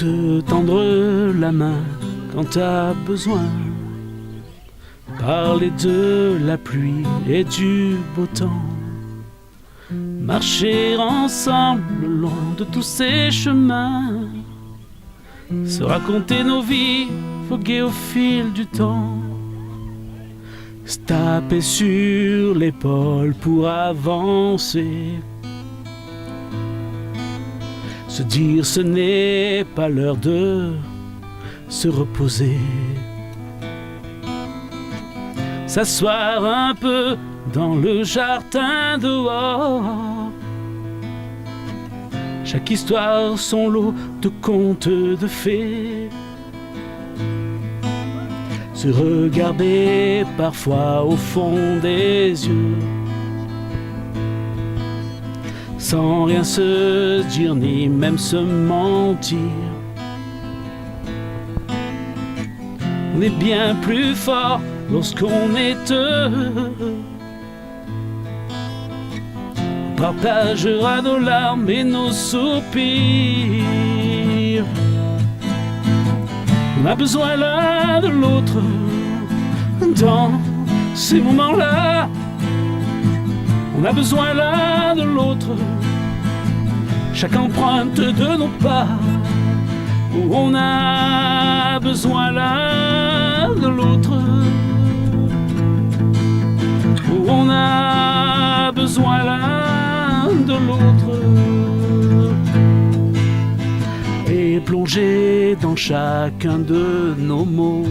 te tendre la main quand t'as besoin, parler de la pluie et du beau temps, marcher ensemble le long de tous ces chemins, se raconter nos vies voguer au fil du temps, se taper sur l'épaule pour avancer, se dire ce n'est pas l'heure de se reposer, s'asseoir un peu dans le jardin dehors, chaque histoire son lot de contes de fées, se regarder parfois au fond des yeux, sans rien se dire ni même se mentir. On est bien plus fort lorsqu'on est heureux. On partagera nos larmes et nos soupirs. On a besoin l'un de l'autre dans ces moments-là. On a besoin l'un de l'autre, chaque empreinte de nos pas. On a besoin l'un de l'autre. On a besoin l'un de l'autre. Et plonger dans chacun de nos mots.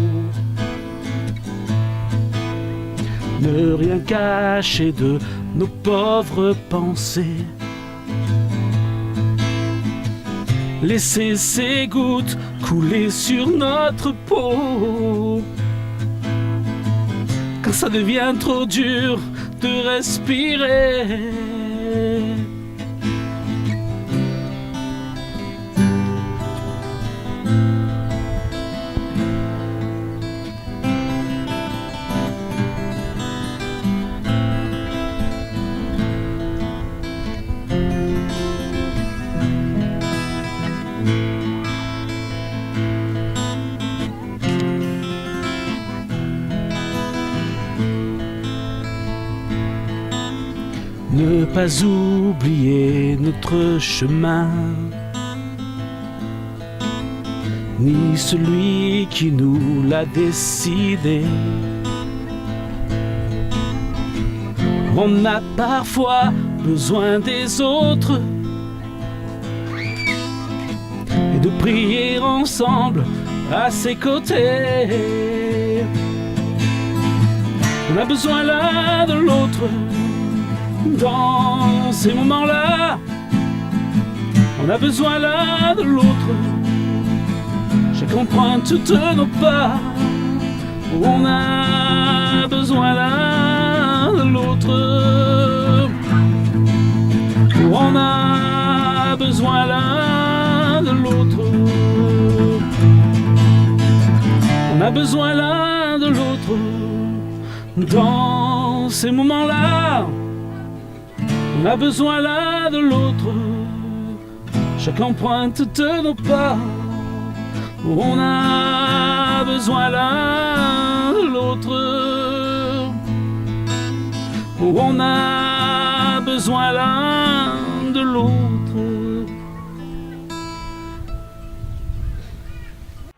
Ne rien cacher de nos pauvres pensées. Laisser ces gouttes couler sur notre peau. Quand ça devient trop dur de respirer. Ne pas oublier notre chemin, ni celui qui nous l'a décidé. On a parfois besoin des autres et de prier ensemble à ses côtés. On a besoin l'un de l'autre dans ces moments-là. On a besoin l'un de l'autre, chaque empreinte de nos pas. On a besoin l'un de l'autre. On a besoin l'un de l'autre. On a besoin l'un de l'autre dans ces moments-là. On a besoin l'un de l'autre, chaque empreinte de nos pas. On a besoin l'un de l'autre. On a besoin l'un de l'autre.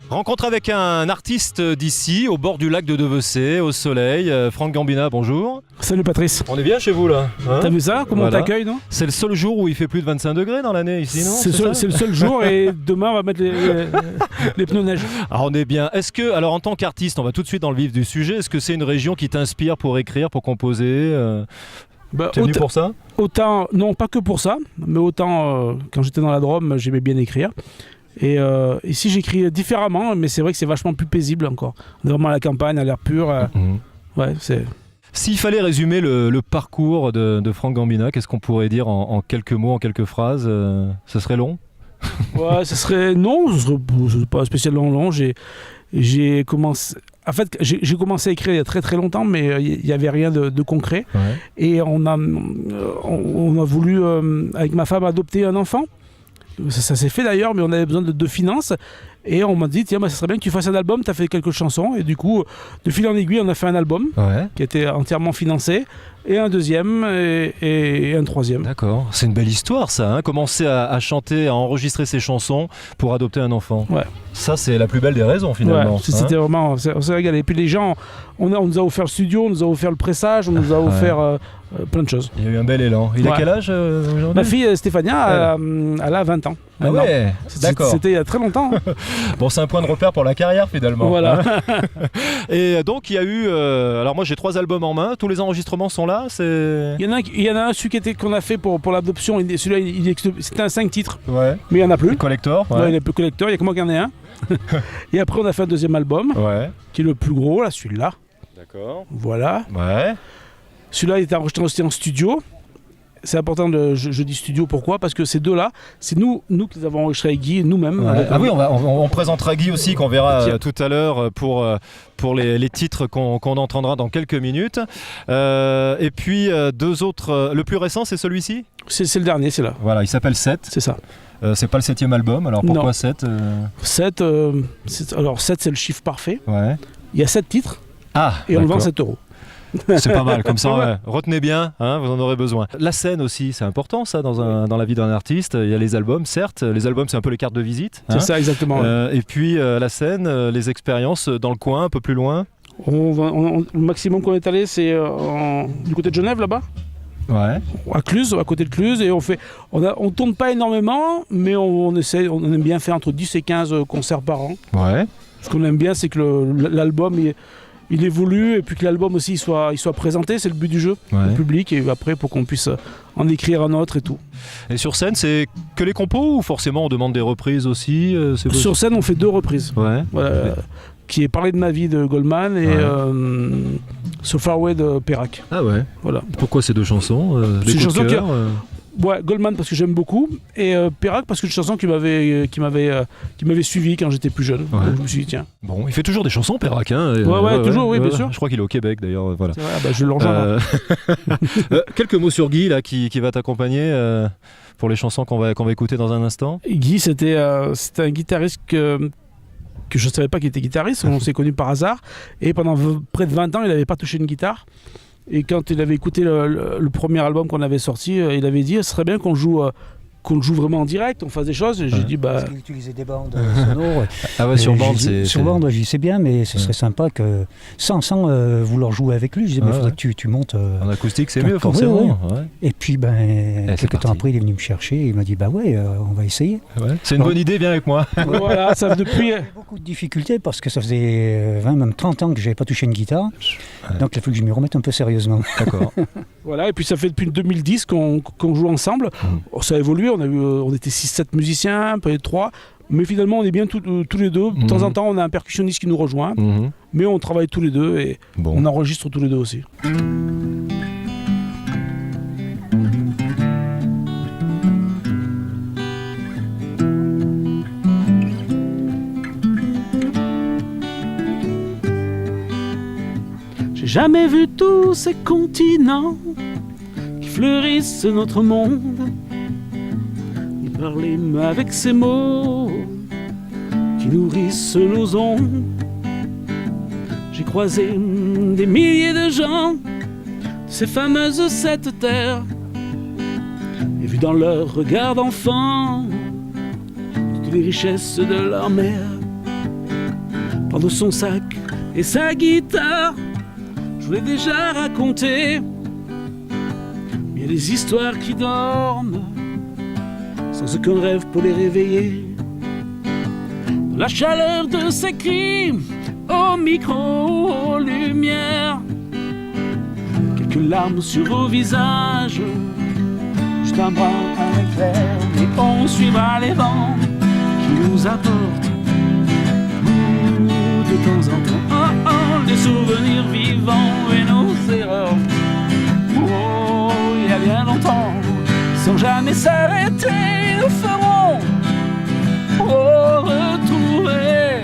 Rencontre avec un artiste d'ici, au bord du lac de Devecey, au soleil. Franck Gambina, bonjour. Salut Patrice. On est bien chez vous là, hein? T'as vu ça? Comment on t'accueille, non? C'est le seul jour où il fait plus de 25 degrés dans l'année ici, non? C'est le seul jour et demain on va mettre les pneus neige. Alors on est bien. Est-ce que, alors en tant qu'artiste, on va tout de suite dans le vif du sujet, est-ce que c'est une région qui t'inspire pour écrire, pour composer T'es venu pour ça? Autant, non pas que pour ça, mais autant quand j'étais dans la Drôme, j'aimais bien écrire. Et ici j'écris différemment, mais c'est vrai que c'est vachement plus paisible encore. On est vraiment à la campagne, à l'air pur. Ouais, c'est... S'il fallait résumer le parcours de Franck Gambina, qu'est-ce qu'on pourrait dire en quelques mots, en quelques phrases? Ce serait long? Ouais, ce serait pas spécialement long. J'ai commencé... En fait, j'ai commencé à écrire il y a très très longtemps, mais il n'y avait rien de concret. Ouais. Et on a voulu, avec ma femme, adopter un enfant. Ça s'est fait d'ailleurs, mais on avait besoin de finances. Et on m'a dit, tiens, ça serait bien que tu fasses un album, tu as fait quelques chansons. Et du coup, de fil en aiguille, on a fait un album qui a été entièrement financé. Et un deuxième et un troisième. D'accord, c'est une belle histoire ça, hein, commencer à chanter, à enregistrer ses chansons pour adopter un enfant. Ouais. Ça c'est la plus belle des raisons finalement. Ouais, c'était vraiment, on s'est régalé. Et puis les gens, on nous a offert le studio, on nous a offert le pressage, on nous a offert plein de choses. Il y a eu un bel élan. Il a quel âge aujourd'hui ? Ma fille Stéphania, elle a 20 ans. Ah ouais, d'accord. C'était il y a très longtemps. Bon, c'est un point de repère pour la carrière finalement. Voilà. Hein. Et donc il y a eu, alors moi j'ai 3 albums en main, tous les enregistrements sont là. Il y en a un celui qu'on a fait pour l'adoption, celui-là c'était un 5 titres, mais il n'y en a plus. Collector. Ouais, il est plus collector, il n'y a que moi qui en ai un. Et après on a fait un deuxième album, qui est le plus gros, là, celui-là. D'accord. Voilà. Ouais. Celui-là il était enregistré en studio. C'est important, je dis studio, pourquoi ? Parce que ces deux-là, c'est nous qui les avons enregistrés avec Guy, nous-mêmes. Ouais. Ah oui, on présentera Guy aussi, qu'on verra tout à l'heure pour les titres qu'on entendra dans quelques minutes. Et puis 2 autres, le plus récent c'est celui-ci ? C'est le dernier, c'est là. Voilà, il s'appelle 7. C'est ça. C'est pas le 7e album, alors pourquoi 7 Alors 7 c'est le chiffre parfait. Ouais. Il y a 7 titres et on le vend 7 €. C'est pas mal, comme ça, retenez bien, hein, vous en aurez besoin. La scène aussi, c'est important ça dans la vie d'un artiste. Il y a les albums, certes, les albums c'est un peu les cartes de visite. C'est ça, exactement. Et puis la scène, les expériences dans le coin, un peu plus loin. Le maximum qu'on est allé, c'est du côté de Genève là-bas. Ouais. À Cluse, à côté de Cluse, et on tourne pas énormément, mais on aime bien faire entre 10 et 15 concerts par an. Ouais. Ce qu'on aime bien, c'est que l'album il évolue, et puis que l'album aussi il soit présenté, c'est le but du jeu, au public, et après pour qu'on puisse en écrire un autre et tout. Et sur scène, c'est que les compos ou forcément on demande des reprises aussi Sur scène, on fait 2 reprises. Ouais. Qui est Parler de ma vie de Goldman et So Far Away de Perrac. Ah ouais. Voilà. Pourquoi ces 2 chansons C'est une chanson Goldman parce que j'aime beaucoup, et Perrac parce que c'est une chanson qui m'avait suivi quand j'étais plus jeune. Donc je me suis dit tiens. Bon, il fait toujours des chansons Perrac, hein. Toujours, oui, bien sûr. Je crois qu'il est au Québec d'ailleurs, voilà. C'est vrai, je le rejoins. Quelques mots sur Guy là qui va t'accompagner pour les chansons qu'on va écouter dans un instant. Guy, c'était un guitariste que je ne savais pas qu'il était guitariste, on s'est connus par hasard, et pendant près de 20 ans il n'avait pas touché une guitare. Et quand il avait écouté le premier album qu'on avait sorti, il avait dit ce serait bien qu'on joue vraiment en direct, on fasse des choses. Et j'ai dit parce qu'il utilisait des bandes sonores. Ah ouais, sur bande, sur bande, je sais bien, mais ce serait sympa que sans vouloir jouer avec lui, je disais mais il faudrait que tu montes en acoustique, c'est mieux forcément. Ouais. Et puis quelques temps après, il est venu me chercher et il m'a dit on va essayer. Ouais. C'est une bonne idée, viens avec moi. Voilà, ça depuis J'ai beaucoup de difficultés parce que ça faisait 20 même 30 ans que j'avais pas touché une guitare. Donc il a fallu que je m'y remette un peu sérieusement. D'accord. Voilà, et puis ça fait depuis 2010 qu'on joue ensemble. Ça a évolué, on était 6-7 musiciens, peut-être 3, mais finalement on est bien tous les deux. De temps en temps on a un percussionniste qui nous rejoint, mais on travaille tous les deux et on enregistre tous les deux aussi. J'ai jamais vu tous ces continents qui fleurissent notre monde, ni parler avec ces mots qui nourrissent nos ondes. J'ai croisé des milliers de gens de ces fameuses 7 terres, et vu dans leur regard d'enfant toutes les richesses de leur mère. Prendre son sac et sa guitare, je vous l'ai déjà raconté, il y a des histoires qui dorment sans aucun rêve pour les réveiller. Dans la chaleur de ces cris, au micro, aux lumières, quelques larmes sur vos visages, juste un bras, un éclair, et on suivra les vents qui nous apportent de temps en temps des souvenirs vivants et nos erreurs. Oh, il y a bien longtemps, sans jamais s'arrêter, nous ferons retrouver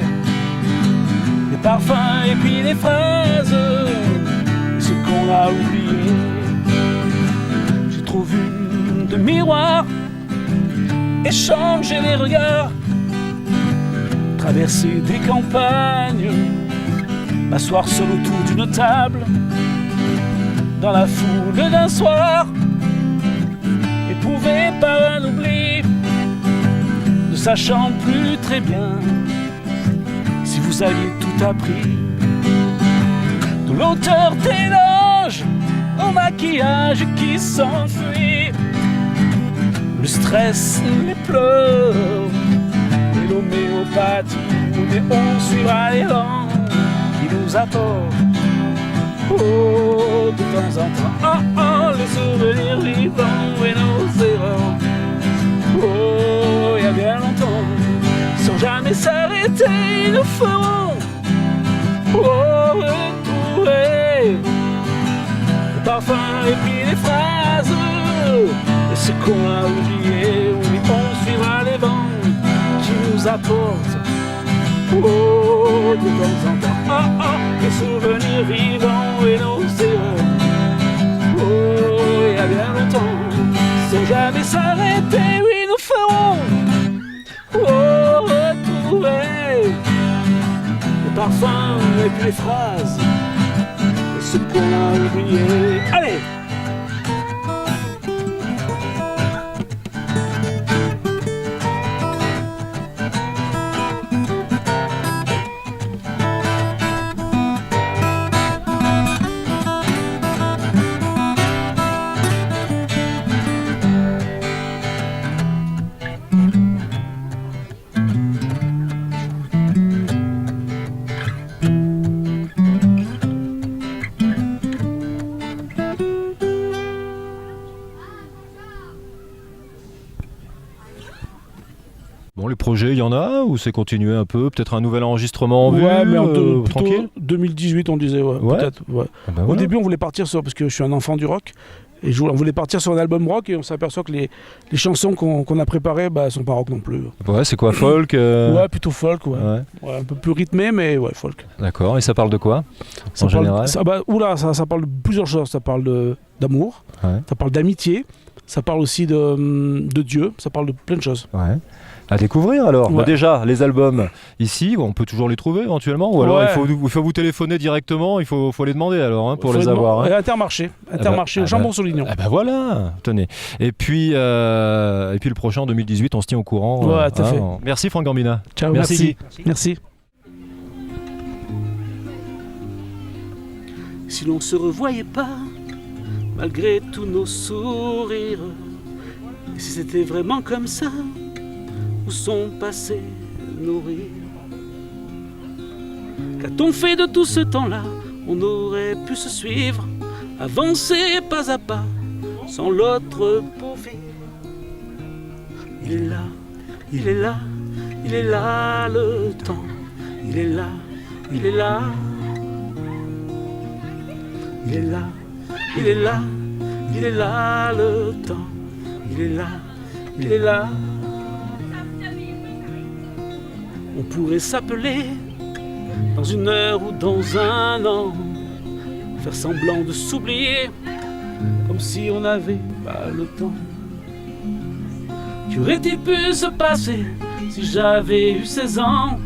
les parfums et puis les phrases, ce qu'on a oublié. J'ai trop vu de miroirs échanger les regards, traverser des campagnes, m'asseoir seul autour d'une table, dans la foule d'un soir, éprouvé par un oubli, ne sachant plus très bien si vous aviez tout appris. De l'auteur d'éloges au maquillage qui s'enfuit, le stress, les pleurs et l'homéopathie, mais on suivra les vents qui nous apportent. Oh, de temps en temps, oh, oh, les souvenirs vivants et nos erreurs. Oh, il y a bien longtemps, sans jamais s'arrêter, ils nous feront retrouver le parfum et puis les phrases et ce qu'on a oublié. Oui, on suivra les vents qui nous apportent. Oh, de temps en temps, oh, oh, les souvenirs vivants et nos erreurs. Oh, il y a bien longtemps, sans jamais s'arrêter, oui, nous ferons retrouver le parfum et puis les phrases et ce qu'on a oublié. Allez! Bon, les projets, il y en a ou c'est continué un peu? Peut-être un nouvel enregistrement en vue, Ouais, mais tranquille? 2018, on disait, ouais. Peut-être. Ouais. Ah bah Au voilà. début, on voulait partir sur, parce que je suis un enfant du rock, et on voulait partir sur un album rock, et on s'aperçoit que les chansons qu'on a préparées, bah, sont pas rock non plus. Ouais, c'est quoi, folk Ouais, plutôt folk, ouais. Ouais. Ouais, un peu plus rythmé, mais ouais, folk. D'accord, et ça parle de quoi Ça en parle, général? ça parle de plusieurs choses. Ça parle d'amour, Ouais. ça parle d'amitié, ça parle aussi de Dieu, ça parle de plein de choses. Ouais. À découvrir alors. Ouais. Bah déjà, les albums ici, on peut toujours les trouver éventuellement, ou alors Ouais. il faut vous téléphoner directement, il faut les demander alors pour Faut les le avoir. demander. Intermarché, au Chambon-sur-Lignon. Ah bah voilà, tenez. Et puis le prochain en 2018, on se tient au courant. Ouais, tout à fait. Merci Franck Gambina. Ciao, Merci. merci. Si l'on se revoyait pas, malgré tous nos sourires, et si c'était vraiment comme ça, où sont passés nos rires? Qu'a-t-on fait de tout ce temps-là? On aurait pu se suivre, avancer pas à pas, sans l'autre pour vivre. Il est là, il est là, il est là le temps. Il est là, il est là. Il est là, il est là, il est là le temps. Il est là, il est là. On pourrait s'appeler dans une heure ou dans un an, faire semblant de s'oublier, comme si on n'avait pas le temps. Qu'aurait-il pu se passer si j'avais eu 16 ans,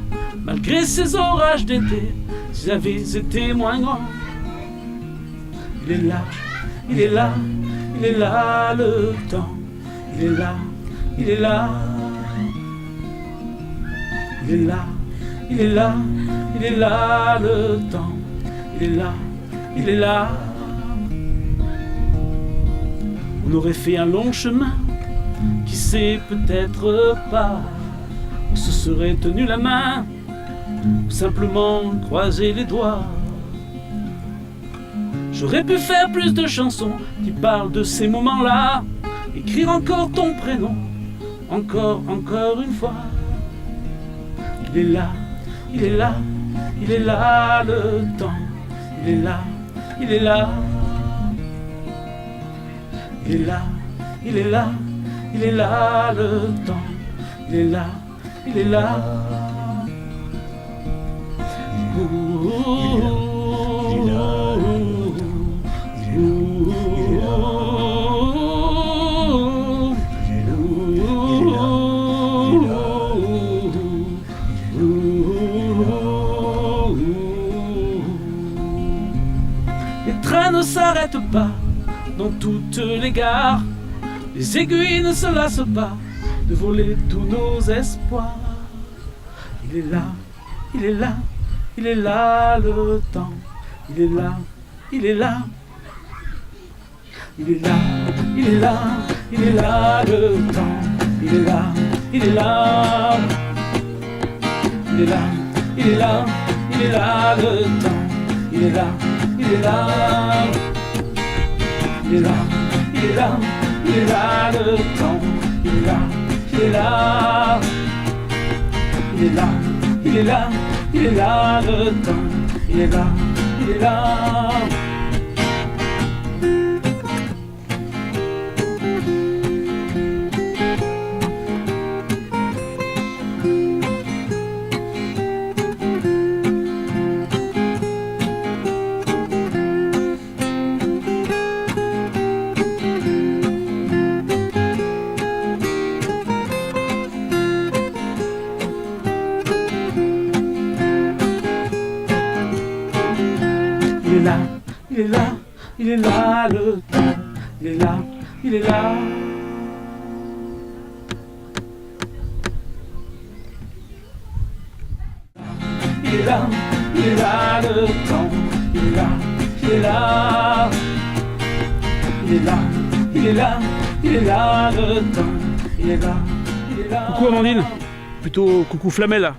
malgré ces orages d'été, si j'avais été moins grand? Il est là, il est là, il est là le temps. Il est là, il est là. Il est là, il est là, il est là le temps. Il est là, il est là. On aurait fait un long chemin, qui sait peut-être pas. On se serait tenu la main, ou simplement croisé les doigts. J'aurais pu faire plus de chansons qui parlent de ces moments-là, écrire encore ton prénom, encore une fois. Il est là, il est là, il est là le temps. Il est là, il est là. Il est là, il est là, il est là le temps. Il est là, il est là. rien ne s'arrête pas dans toutes les gares. Les aiguilles ne se lassent pas de voler tous nos espoirs. Il est là, il est là, il est là le temps. Il est là, il est là. Il est là, il est là, il est là le temps. Il est là, il est là. Il est là, il est là, il est là le temps. Il est là, il est là. Il est là, il est là, il est là le temps. Il est là, il est là. Il est là, il est là, il est là le temps. Il est là, il est là. Il est là, il est là, il est là le temps. Il est là, il est là. Il est là, il est là le temps. Il est là, il est là. Il est là, il est là, il est là le temps. Il est là, il est là. Coucou Amandine, plutôt coucou Flamel.